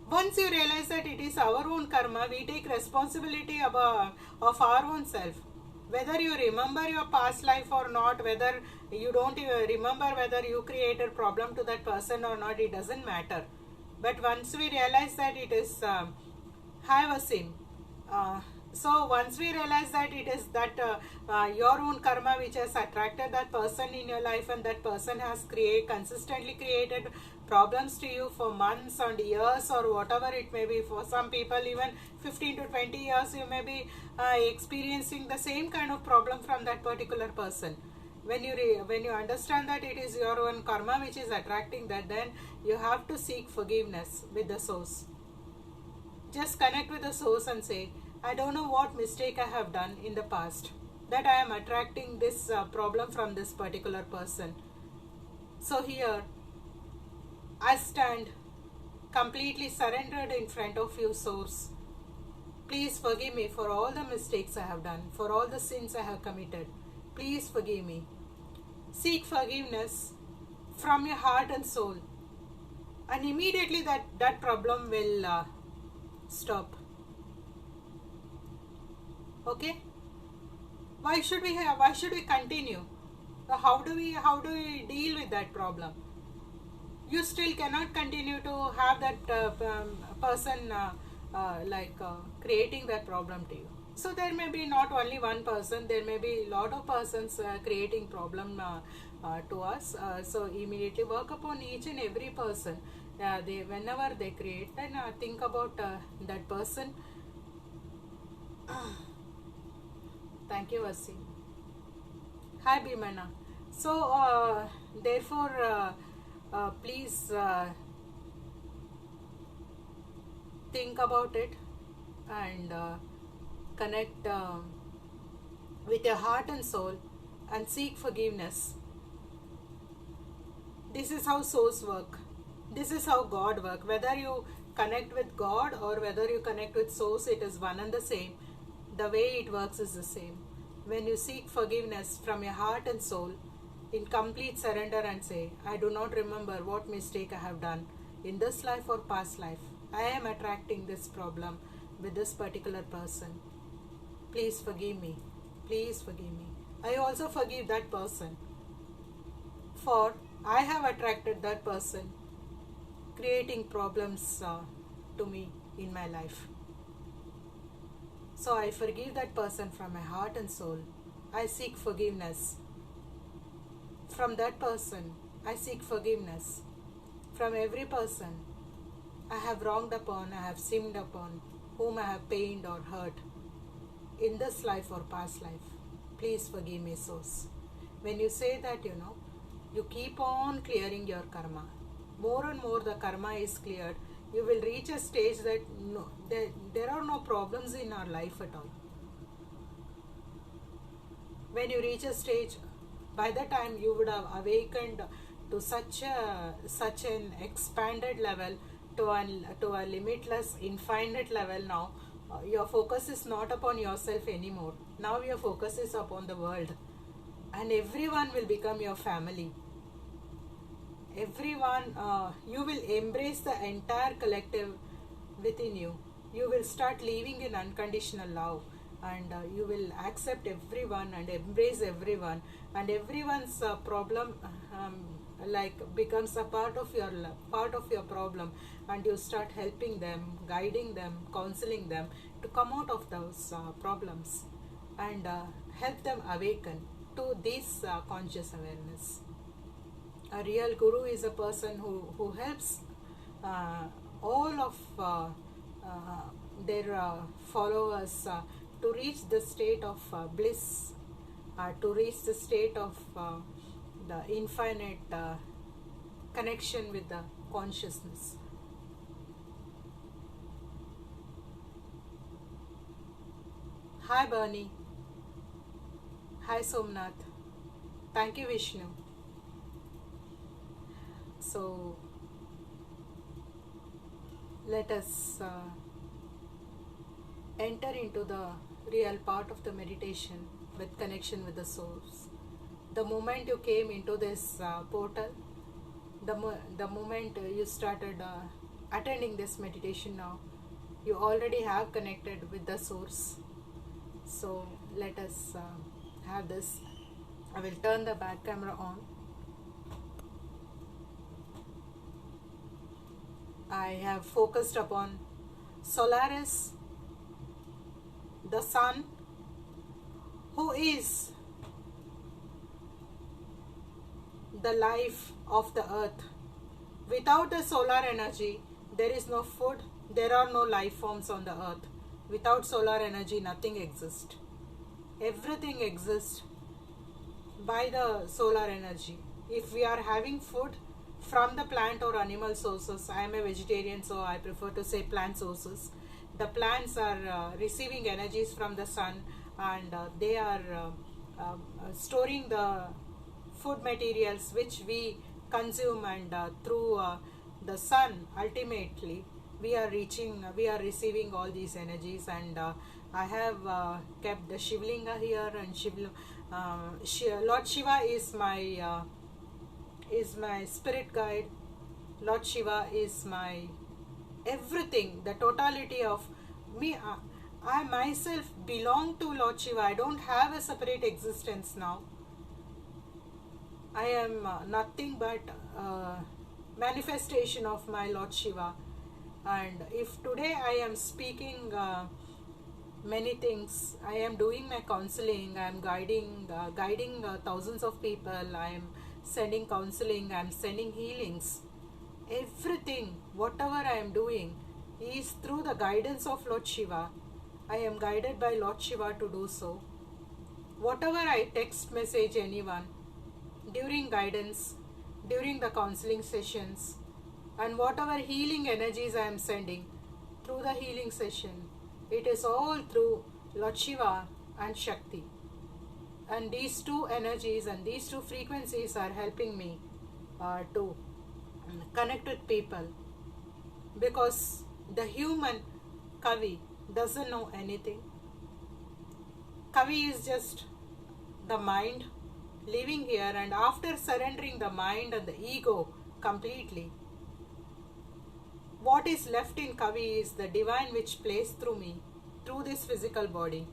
Speaker 1: once you realize that it is our own karma, we take responsibility of our own self. Whether you remember your past life or not, whether you don't remember whether you created problem to that person or not, it doesn't matter. But once we realize that it is Hi Wasim. So once we realize that it is that your own karma which has attracted that person in your life and that person has consistently created problems to you for months and years or whatever it may be. For some people even 15 to 20 years you may be experiencing the same kind of problem from that particular person. When you understand that it is your own karma which is attracting that, then you have to seek forgiveness with the source. Just connect with the source and say, I don't know what mistake I have done in the past that I am attracting this problem from this particular person. So here I stand completely surrendered in front of you, source. Please forgive me for all the mistakes I have done, for all the sins I have committed. Please forgive me. Seek forgiveness from your heart and soul, and immediately that problem will stop. Okay? Why should we continue? How do we deal with that problem? You still cannot continue to have that person creating that problem to you. So there may be not only one person, there may be a lot of persons creating problem to us. So immediately work upon each and every person. They whenever they create, then think about that person. Thank you, Vasim. Hi, Bhimana. So therefore, please think about it and connect with your heart and soul and seek forgiveness. This is how souls work. This is how God work. Whether you connect with God or whether you connect with source, it is one and the same. The way it works is the same. When you seek forgiveness from your heart and soul in complete surrender and say, I do not remember what mistake I have done in this life or past life. I am attracting this problem with this particular person. Please forgive me. Please forgive me. I also forgive that person, for I have attracted that person, creating problems to me in my life. So I forgive that person from my heart and soul. I seek forgiveness from that person. I seek forgiveness from every person I have wronged upon, I have sinned upon, whom I have pained or hurt in this life or past life. Please forgive me, souls. When you say that, you keep on clearing your karma. More and more the karma is cleared. You will reach a stage that there are no problems in our life at all. When you reach a stage, by the time you would have awakened to such an expanded level, to a limitless, infinite level now, your focus is not upon yourself anymore. Now your focus is upon the world. And everyone will become your family. Everyone, you will embrace the entire collective within you. You will start living in unconditional love, and you will accept everyone and embrace everyone, and everyone's problem becomes a part of your problem, and you start helping them, guiding them, counseling them to come out of those problems, and help them awaken to this conscious awareness. A real guru is a person who helps all of their followers to reach the state of bliss, to reach the state of the infinite connection with the consciousness. Hi Bernie. Hi Somnath. Thank you Vishnu. So let us enter into the real part of the meditation with connection with the source. The moment you came into this portal, the moment you started attending this meditation now, you already have connected with the source. So let us have this. I will turn the back camera on. I have focused upon Solaris, the sun, who is the life of the earth. Without the solar energy, there is no food, there are no life forms on the earth. Without solar energy, nothing exists. Everything exists by the solar energy. If we are having food from the plant or animal sources, I am a vegetarian, so I prefer to say plant sources. The plants are receiving energies from the sun, and they are storing the food materials which we consume, and through the sun ultimately we are receiving all these energies. And I have kept the Shivlinga here, and Lord Shiva is my spirit guide. Lord Shiva is my everything, the totality of me. I myself belong to Lord Shiva. I don't have a separate existence now. I am nothing but manifestation of my Lord Shiva. And if today I am speaking many things. I am doing my counseling. I am guiding thousands of people. I am sending counseling. I am sending healings. Everything, whatever I am doing, is through the guidance of Lord Shiva. I am guided by Lord Shiva to do so. Whatever I text message anyone during guidance, during the counseling sessions, and whatever healing energies I am sending through the healing session, it is all through Lord Shiva and Shakti. And these two energies and these two frequencies are helping me to connect with people, because the human Kavi doesn't know anything. Kavi is just the mind living here, and after surrendering the mind and the ego completely, what is left in Kavi is the divine which plays through me, through this physical body,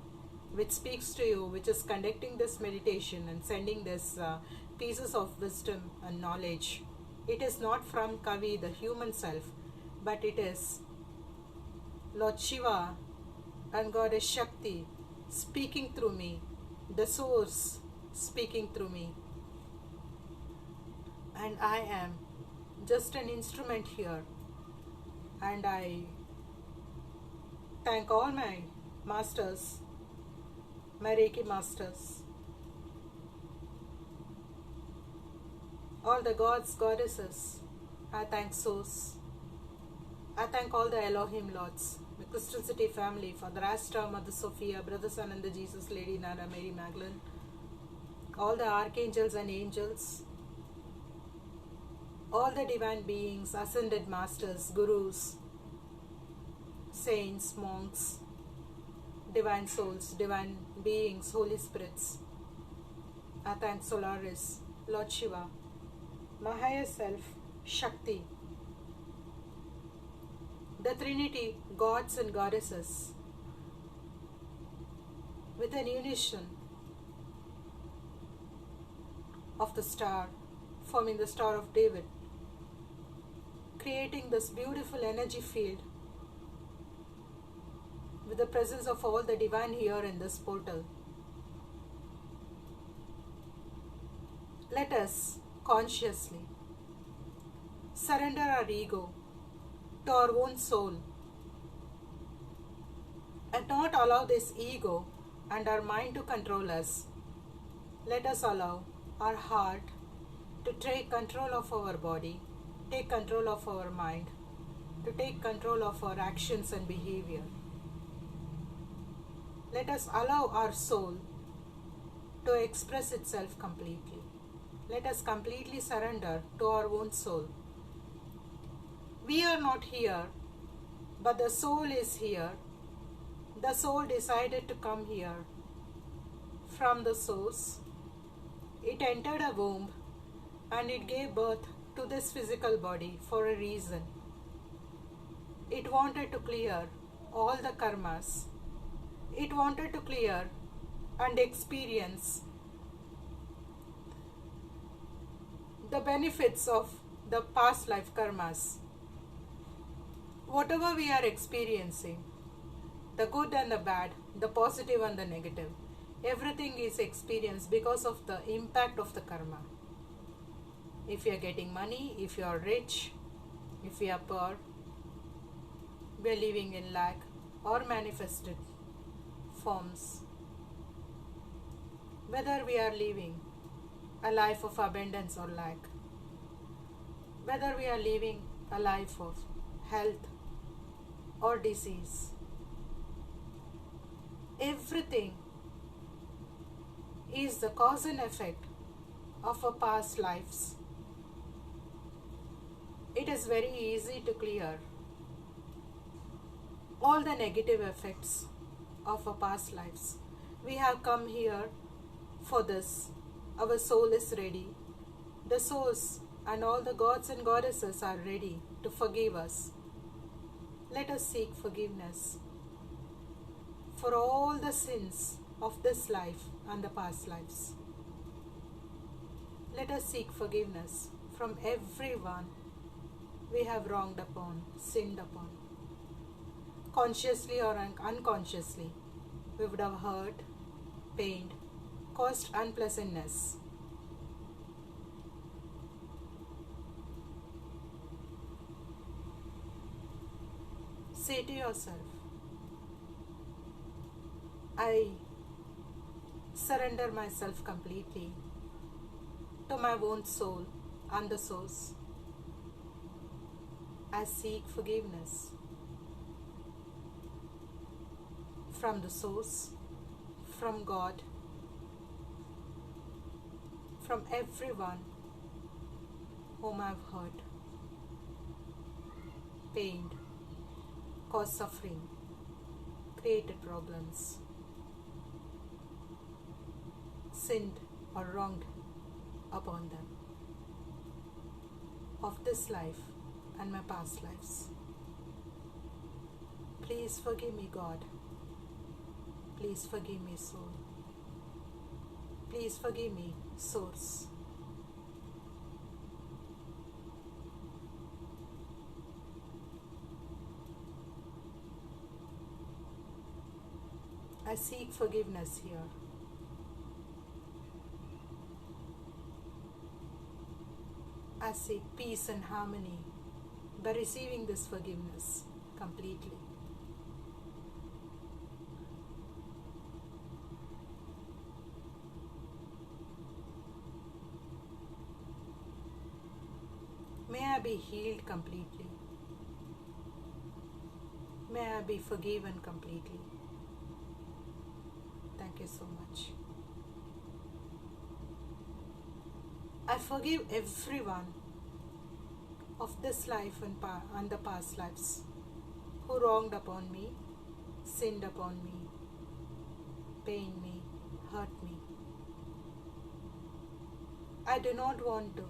Speaker 1: which speaks to you, which is conducting this meditation and sending this pieces of wisdom and knowledge. It is not from Kavi, the human self, but it is Lord Shiva and Goddess Shakti speaking through me, the source speaking through me. And I am just an instrument here. And I thank all my masters, my Reiki masters, all the gods, goddesses. I thank Source. I thank all the Elohim Lords, the Crystal City family, Father Astra, Mother Sophia, Brother Sananda, Jesus, Lady Nana, Mary Magdalene, all the archangels and angels, all the divine beings, ascended masters, gurus, saints, monks, divine souls, divine beings, holy spirits. I thank Solaris, Lord Shiva, my higher self, Shakti, the Trinity, gods and goddesses, with an unison of the star, forming the Star of David, creating this beautiful energy field with the presence of all the divine here in this portal. Let us consciously surrender our ego to our own soul and not allow this ego and our mind to control us. Let us allow our heart to take control of our body, take control of our mind, to take control of our actions and behavior. Let us allow our soul to express itself completely. Let us completely surrender to our own soul. We are not here, but the soul is here. The soul decided to come here from the source. It entered a womb and it gave birth to this physical body for a reason. It wanted to clear all the karmas. It wanted to clear and experience the benefits of the past life karmas. Whatever we are experiencing, the good and the bad, the positive and the negative, everything is experienced because of the impact of the karma. If you are getting money, if you are rich, if you are poor, we are living in lack or manifested forms. Whether we are living a life of abundance or lack, whether we are living a life of health or disease, everything is the cause and effect of our past lives. It is very easy to clear all the negative effects of our past lives. We have come here for this. Our soul is ready. The source and all the gods and goddesses are ready to forgive us. Let us seek forgiveness for all the sins of this life and the past lives. Let us seek forgiveness from everyone we have wronged upon, sinned upon, consciously or unconsciously. we would have hurt, pained, caused unpleasantness. Say to yourself, I surrender myself completely to my own soul and the source. I seek forgiveness from the source, from God, from everyone whom I've hurt, pained, caused suffering, created problems, sinned or wronged upon them, of this life and my past lives. Please forgive me, God. Please forgive me, soul. Please forgive me, source. I seek forgiveness here. I seek peace and harmony by receiving this forgiveness completely. May I be healed completely. May I be forgiven completely. Thank you so much. I forgive everyone of this life and the past lives who wronged upon me, sinned upon me, pained me, hurt me. I do not want to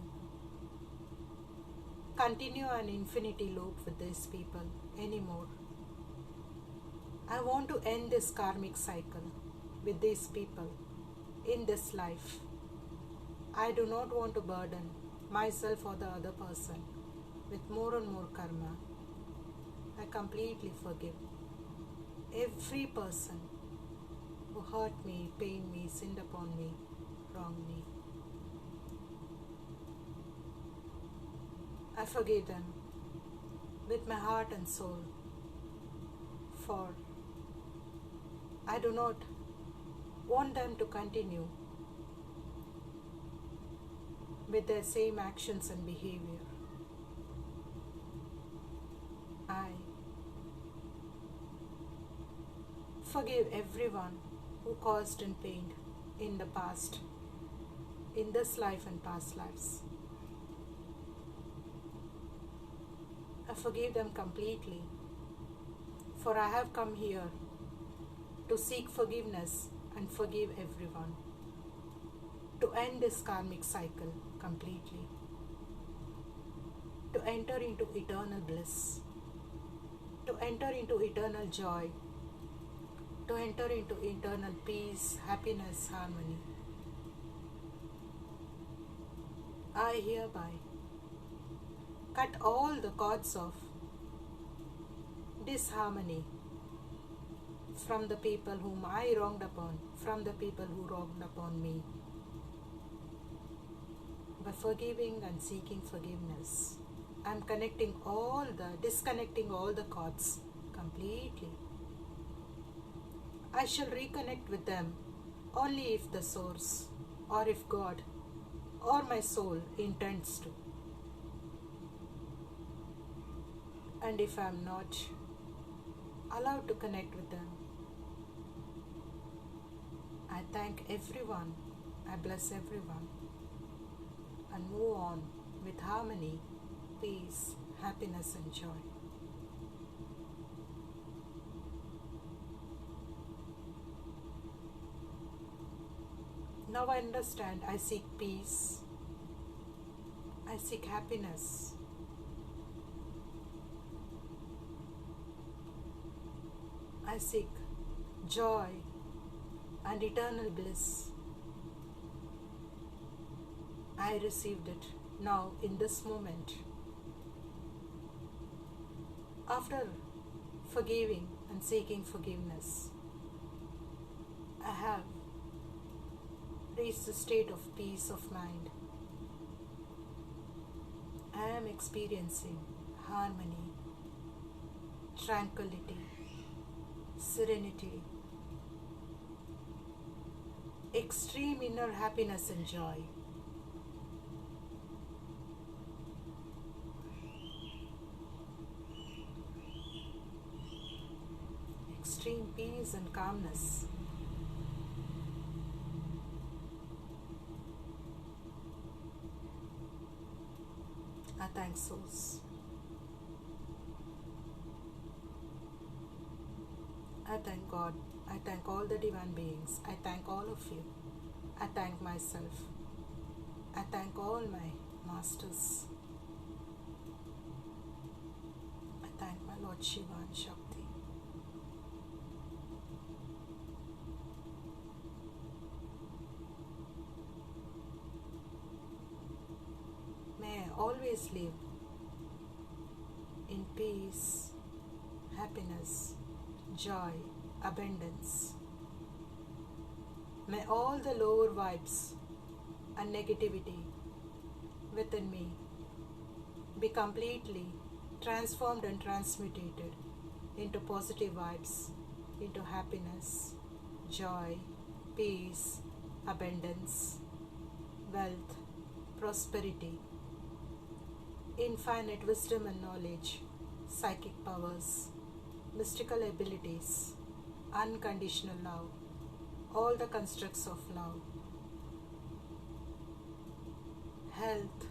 Speaker 1: continue an infinity loop with these people anymore. I want to end this karmic cycle with these people in this life. I do not want to burden myself or the other person with more and more karma. I completely forgive every person who hurt me, pained me, sinned upon me, wronged me. I forgive them with my heart and soul, for I do not want them to continue with their same actions and behavior. I forgive everyone who caused and pained in the past, in this life and past lives. I forgive them completely, for I have come here to seek forgiveness and forgive everyone, to end this karmic cycle completely, to enter into eternal bliss, to enter into eternal joy, to enter into eternal peace, happiness, harmony. I hereby cut all the cords of disharmony from the people whom I wronged upon, from the people who wronged upon me, by forgiving and seeking forgiveness. I am disconnecting all the cords completely. I shall reconnect with them only if the source, or if God, or my soul intends to. And if I am not allowed to connect with them, I thank everyone, I bless everyone, and move on with harmony, peace, happiness, and joy. Now I understand. I seek peace, I seek happiness, I seek joy and eternal bliss. I received it now in this moment. After forgiving and seeking forgiveness, I have reached a state of peace of mind. I am experiencing harmony, tranquility, serenity, extreme inner happiness and joy. Extreme peace and calmness. I thank Source. I thank God. I thank all the divine beings. I thank all of you. I thank myself. I thank all my masters. I thank my Lord Shiva and Shakti. May I always live in peace, happiness, joy, abundance. May all the lower vibes and negativity within me be completely transformed and transmutated into positive vibes, into happiness, joy, peace, abundance, wealth, prosperity, infinite wisdom and knowledge, psychic powers, mystical abilities, unconditional love, all the constructs of love, health,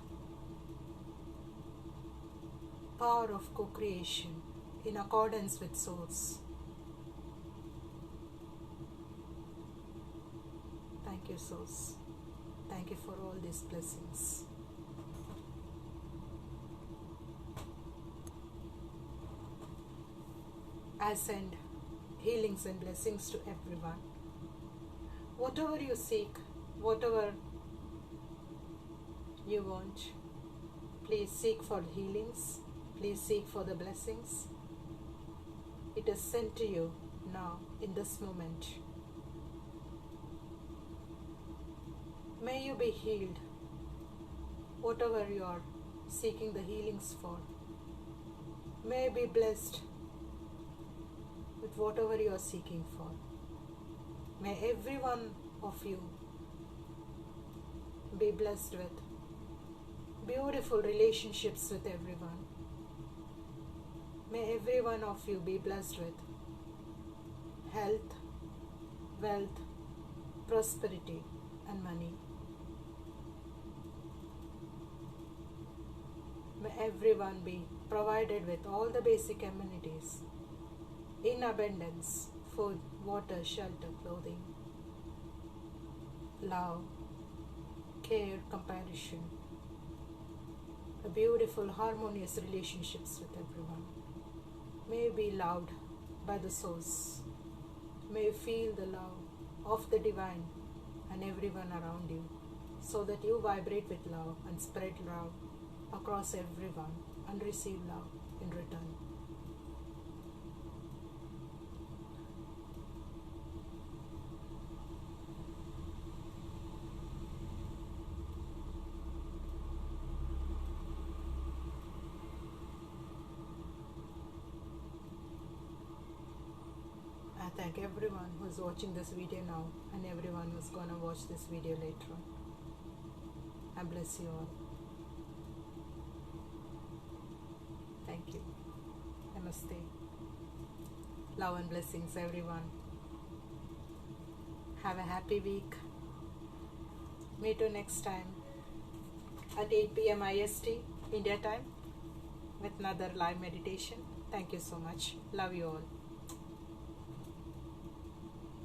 Speaker 1: power of co-creation in accordance with Source. Thank you, Source. Thank you for all these blessings. I send healings and blessings to everyone. Whatever you seek, whatever you want, please seek for healings, please seek for the blessings. It is sent to you now in this moment. May you be healed, whatever you are seeking the healings for. May you be blessed with whatever you are seeking for. May every one of you be blessed with beautiful relationships with everyone. May every one of you be blessed with health, wealth, prosperity, and money. May everyone be provided with all the basic amenities in abundance: food, water, shelter, clothing, love, care, compassion, a beautiful, harmonious relationships with everyone. May you be loved by the Source. May you feel the love of the Divine and everyone around you, so that you vibrate with love and spread love across everyone and receive love in return. I thank everyone who is watching this video now and everyone who is going to watch this video later on. I bless you all. Thank you. Namaste. Love and blessings, everyone. Have a happy week. Meet you next time at 8 p.m. IST, India time, with another live meditation. Thank you so much. Love you all.